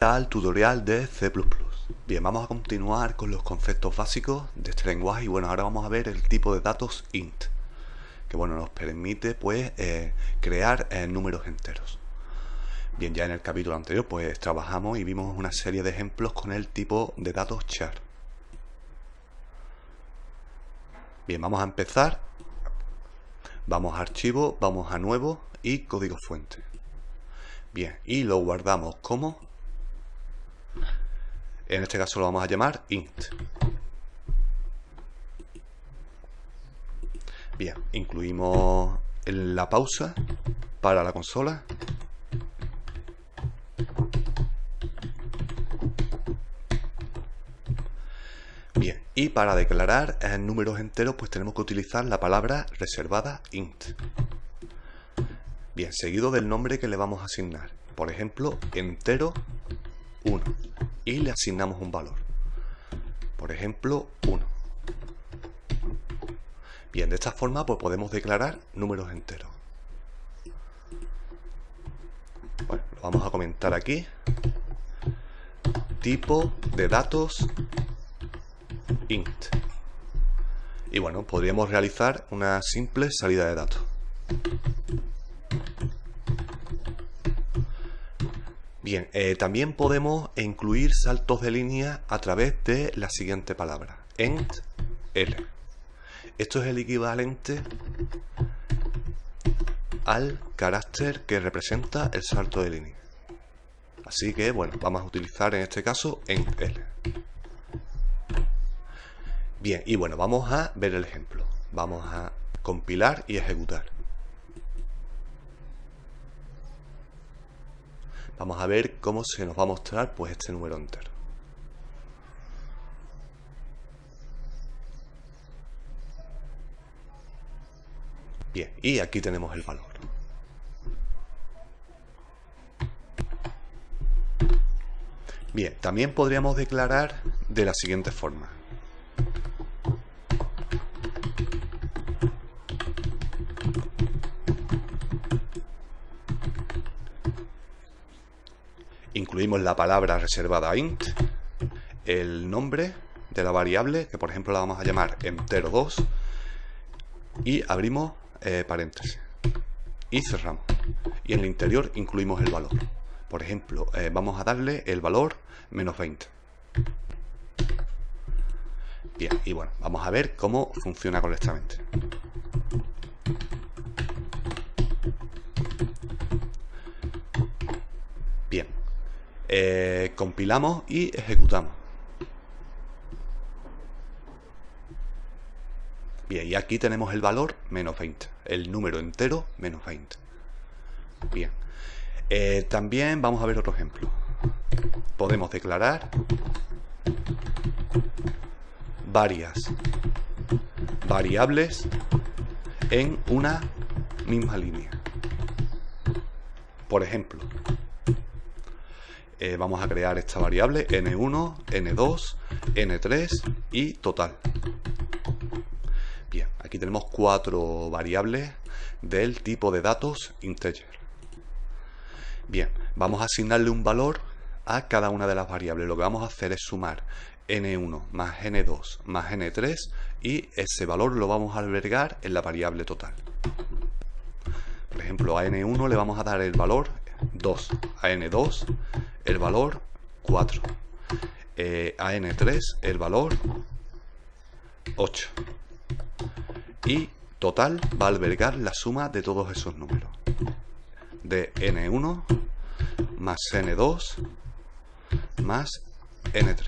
Al tutorial de C++. Bien, vamos a continuar con los conceptos básicos de este lenguaje y bueno, ahora vamos a ver el tipo de datos int, que bueno, nos permite pues crear números enteros. Bien, ya en el capítulo anterior pues trabajamos y vimos una serie de ejemplos con el tipo de datos char. Bien, vamos a empezar. Vamos a archivo, vamos a nuevo y código fuente. Bien, y lo guardamos como, en este caso lo vamos a llamar int. Bien, incluimos la pausa para la consola. Bien, y para declarar números enteros pues tenemos que utilizar la palabra reservada int. Bien, seguido del nombre que le vamos a asignar. Por ejemplo, entero 1. Y le asignamos un valor. Por ejemplo, 1. Bien, de esta forma pues podemos declarar números enteros. Bueno, lo vamos a comentar aquí. Tipo de datos int. Y bueno, podríamos realizar una simple salida de datos. Bien, también podemos incluir saltos de línea a través de la siguiente palabra, ent l. Esto es el equivalente al carácter que representa el salto de línea. Así que, bueno, vamos a utilizar en este caso ent l. Bien, y bueno, vamos a ver el ejemplo. Vamos a compilar y ejecutar. Vamos a ver cómo se nos va a mostrar pues este número entero. Bien, y aquí tenemos el valor. Bien, también podríamos declarar de la siguiente forma. Incluimos la palabra reservada int, el nombre de la variable, que por ejemplo la vamos a llamar entero2, y abrimos paréntesis y cerramos. Y en el interior incluimos el valor. Por ejemplo, vamos a darle el valor -20. Bien, y bueno, vamos a ver cómo funciona correctamente. Bien, compilamos y ejecutamos. Bien, y aquí tenemos el valor -20, el número entero -20. Bien, también vamos a ver otro ejemplo. Podemos declarar varias variables en una misma línea. Por ejemplo, vamos a crear esta variable n1, n2, n3 y total. Bien, aquí tenemos 4 variables del tipo de datos integer. Bien, vamos a asignarle un valor a cada una de las variables. Lo que vamos a hacer es sumar n1 más n2 más n3 y ese valor lo vamos a albergar en la variable total. Por ejemplo, a n1 le vamos a dar el valor 2, a n2 el valor 4, a n3 el valor 8 y total va a albergar la suma de todos esos números de n1 más n2 más n3.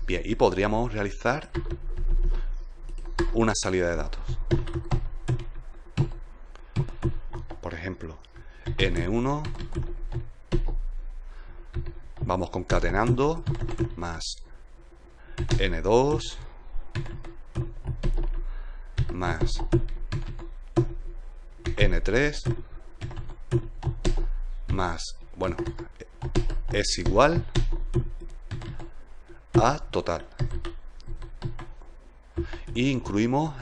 Bien, y podríamos realizar una salida de datos. Por ejemplo, n1 vamos concatenando más n2 más n3 más, bueno, es igual a total. Y incluimos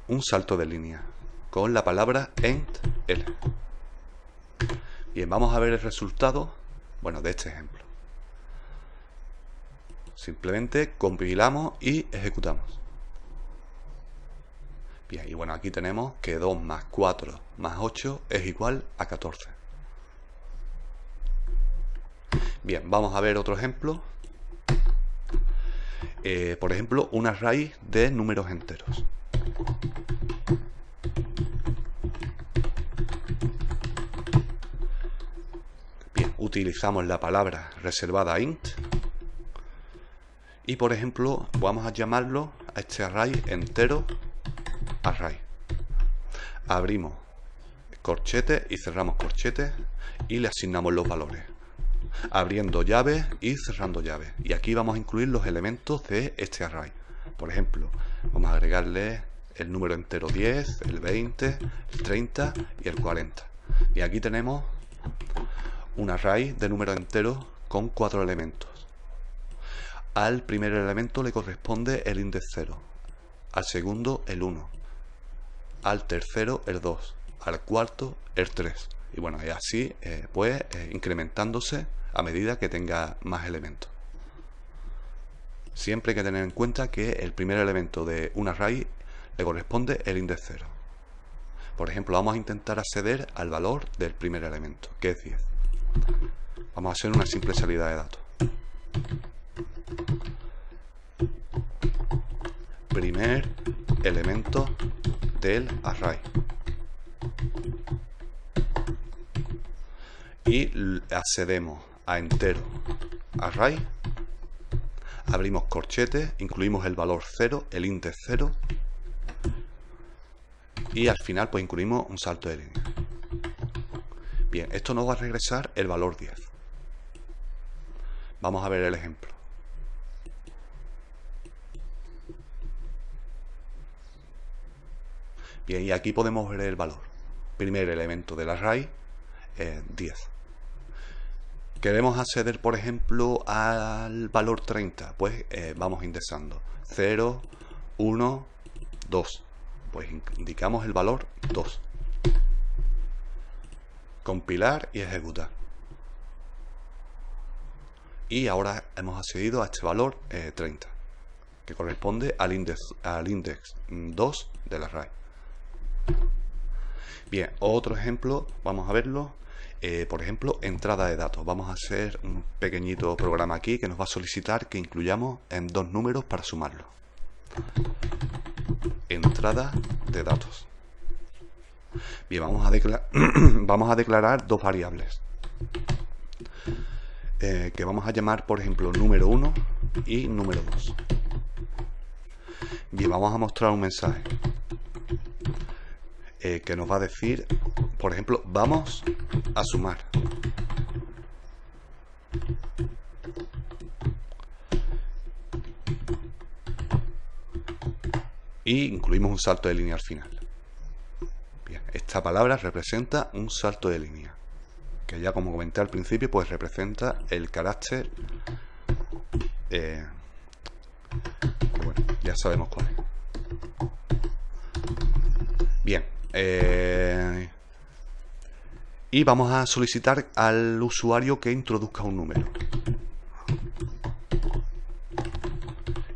un salto de línea con la palabra ent l. Bien, vamos a ver el resultado, bueno, de este ejemplo. Simplemente compilamos y ejecutamos. Bien, y bueno, aquí tenemos que 2 más 4 más 8 es igual a 14. Bien, vamos a ver otro ejemplo. Por ejemplo, una raíz de números enteros. Bien, utilizamos la palabra reservada int. Y por ejemplo, vamos a llamarlo a este array entero array. Abrimos corchetes y cerramos corchetes y le asignamos los valores, abriendo llaves y cerrando llaves. Y aquí vamos a incluir los elementos de este array. Por ejemplo, vamos a agregarle el número entero 10, el 20, el 30 y el 40. Y aquí tenemos un array de números enteros con 4 elementos. Al primer elemento le corresponde el índice 0, al segundo el 1, al tercero el 2, al cuarto el 3. Y bueno, y así pues incrementándose a medida que tenga más elementos. Siempre hay que tener en cuenta que el primer elemento de un array le corresponde el índice 0. Por ejemplo, vamos a intentar acceder al valor del primer elemento, que es 10. Vamos a hacer una simple salida de datos. Primer elemento del array. Y accedemos a entero array. Abrimos corchetes, incluimos el valor 0, el índice 0. Y al final pues incluimos un salto de línea. Bien, esto nos va a regresar el valor 10. Vamos a ver el ejemplo. Bien, y aquí podemos ver el valor. Primer elemento del array, 10. Queremos acceder, por ejemplo, al valor 30. Pues vamos indexando 0, 1, 2. Pues indicamos el valor 2. Compilar y ejecutar. Y ahora hemos accedido a este valor 30, que corresponde al index 2 del array. Bien, otro ejemplo, vamos a verlo. Por ejemplo, entrada de datos. Vamos a hacer un pequeñito programa aquí que nos va a solicitar que incluyamos en 2 números para sumarlos. Entrada de datos. Bien, vamos a declarar 2 variables que vamos a llamar, por ejemplo, número 1 y número 2. Bien, vamos a mostrar un mensaje que nos va a decir, por ejemplo, vamos a sumar. Y incluimos un salto de línea al final. Bien, esta palabra representa un salto de línea, que ya como comenté al principio, pues representa el carácter, bueno, ya sabemos cuál es. Bien, y vamos a solicitar al usuario que introduzca un número.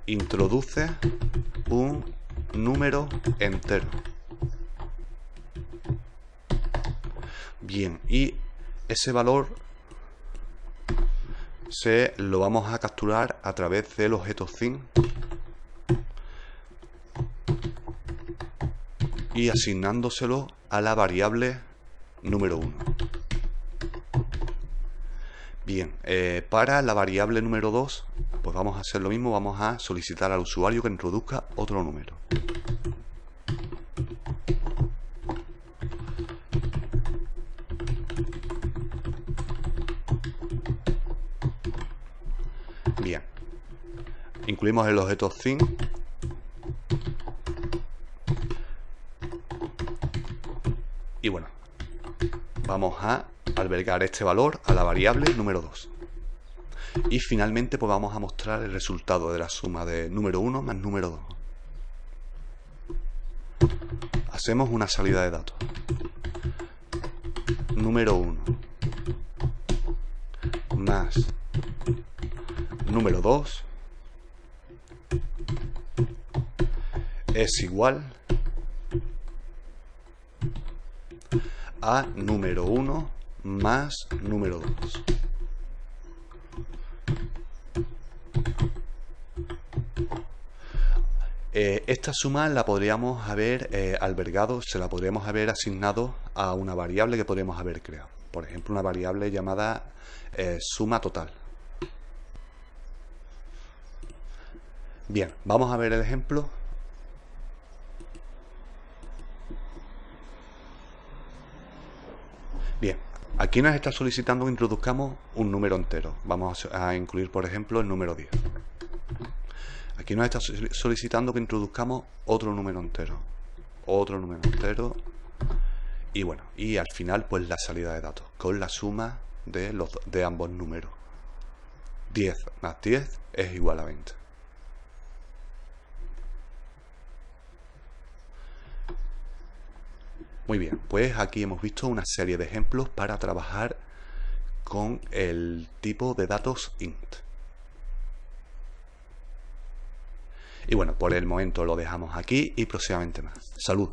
Introduce un número entero. Bien, y ese valor lo vamos a capturar a través del objeto thing y asignándoselo a la variable número 1. Bien, para la variable número 2, pues vamos a hacer lo mismo, vamos a solicitar al usuario que introduzca otro número. Bien, incluimos el objeto thing y bueno, vamos a albergar este valor a la variable número 2. Y finalmente pues vamos a mostrar el resultado de la suma de número 1 más número 2. Hacemos una salida de datos. Número 1 más número 2 es igual a número 1 más número 2. Esta suma la podríamos haber albergado, se la podríamos haber asignado a una variable que podríamos haber creado. Por ejemplo, una variable llamada suma total. Bien, vamos a ver el ejemplo. Bien, aquí nos está solicitando que introduzcamos un número entero. Vamos a incluir, por ejemplo, el número 10. Aquí nos está solicitando que introduzcamos otro número entero. Y bueno, y al final pues la salida de datos con la suma de ambos números. 10 más 10 es igual a 20. Muy bien, pues aquí hemos visto una serie de ejemplos para trabajar con el tipo de datos int. Y bueno, por el momento lo dejamos aquí y próximamente más. ¡Salud!